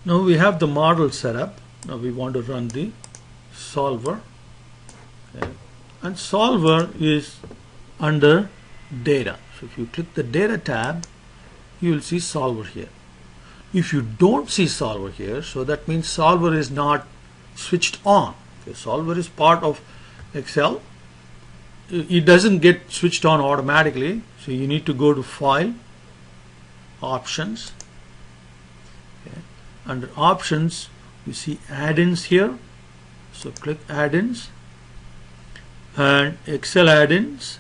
Now we have the model set up. Now we want to run the solver. Okay. And solver is under data. So if you click the data tab, you will see solver here. If you don't see solver here, so that means solver is not switched on. Okay. Solver is part of Excel. It doesn't get switched on automatically. So you need to go to File, Options. Okay. Under Options, you see add-ins here. So click add-ins and Excel add-ins.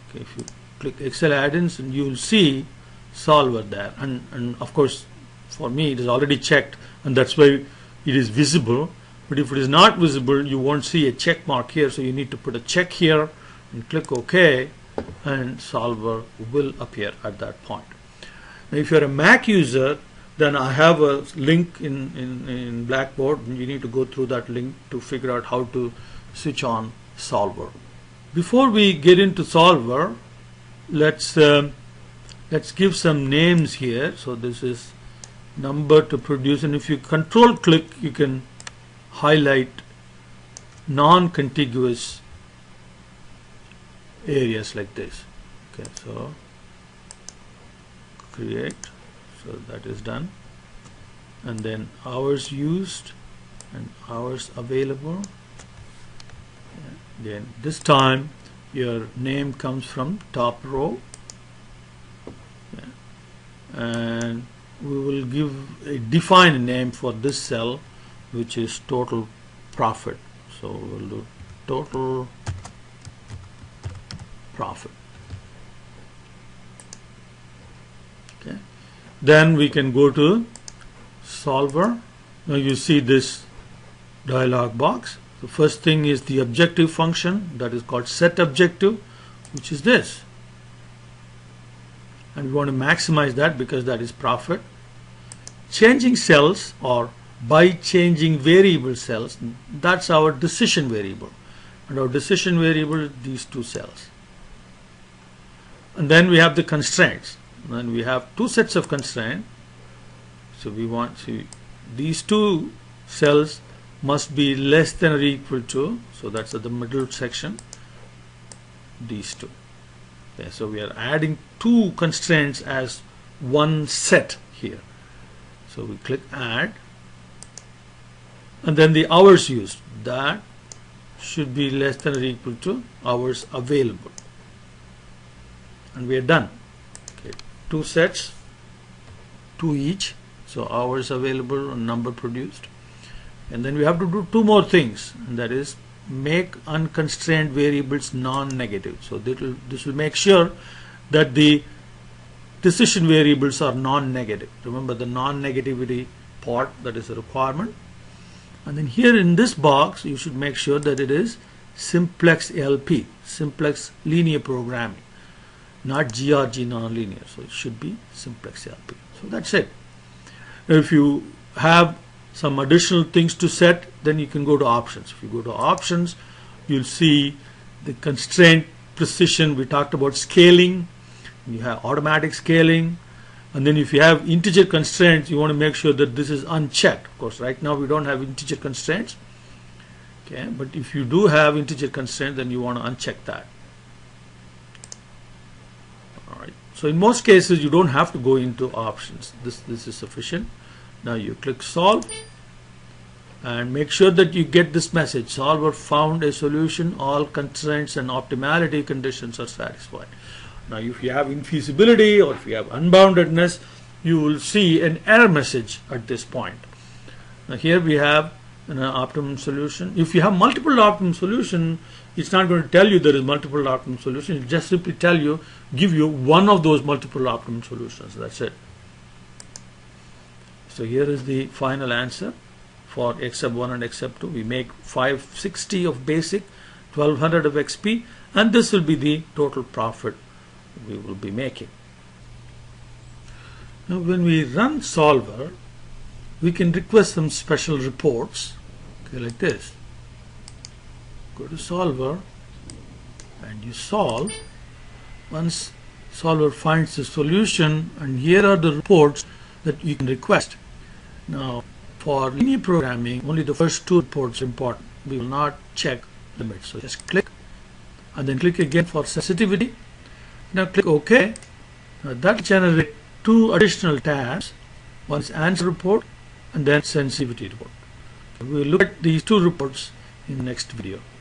Okay, if you click Excel add-ins, and you will see solver there, and of course for me it is already checked, and that's why it is visible. But if it is not visible, you won't see a check mark here, so you need to put a check here and click OK, and solver will appear at that point. Now if you're a Mac user, then I have a link in Blackboard, and you need to go through that link to figure out how to switch on solver. Before we get into solver, let's give some names here. So this is number to produce, and if you control click, you can highlight non-contiguous areas like this. Okay, so create, so that is done, and then hours used and hours available. Again, this time your name comes from top row, and we will give a defined name for this cell, which is total profit. So we'll do total profit. Okay. Then we can go to solver. Now you see this dialog box. The first thing is the objective function, that is called set objective, which is this. And we want to maximize that because that is profit. Changing cells, or by changing variable cells, that's our decision variable. And our decision variable is these two cells. And then we have the constraints. And we have two sets of constraints. So we want to, these two cells must be less than or equal to, so that's at the middle section, these two. Okay, so we are adding two constraints as one set here. So we click add, and then the hours used, that should be less than or equal to hours available, and we are done. Okay, two sets, two each, so hours available and number produced. And then we have to do two more things, and that is make unconstrained variables non-negative. So this will make sure that the decision variables are non-negative. Remember the non-negativity part, that is a requirement. And then here in this box, you should make sure that it is simplex LP, simplex linear programming, not GRG nonlinear. So it should be simplex LP. So that's it. If you have some additional things to set, then you can go to options. If you go to options, you'll see the constraint precision. We talked about scaling. You have automatic scaling, and then if you have integer constraints, you want to make sure that this is unchecked. Of course, right now we don't have integer constraints. Okay, but if you do have integer constraints, then you want to uncheck that. All right. So in most cases, you don't have to go into options. This is sufficient. Now you click solve and make sure that you get this message: solver found a solution, all constraints and optimality conditions are satisfied. Now if you have infeasibility or if you have unboundedness, you will see an error message at this point. Now here we have an optimum solution. If you have multiple optimum solution, it's not going to tell you there is multiple optimum solution. It just simply give you one of those multiple optimum solutions. That's it. So here is the final answer for X sub 1 and X sub 2. We make 560 of basic, 1200 of XP, and this will be the total profit we will be making. Now when we run solver, we can request some special reports, okay, like this. Go to solver and you solve. Once solver finds the solution, and here are the reports that you can request. Now for linear programming, only the first two reports are important. We will not check limits. So just click and then click again for sensitivity. Now click OK. Now that will generate two additional tabs. One is answer report and then sensitivity report. We will look at these two reports in the next video.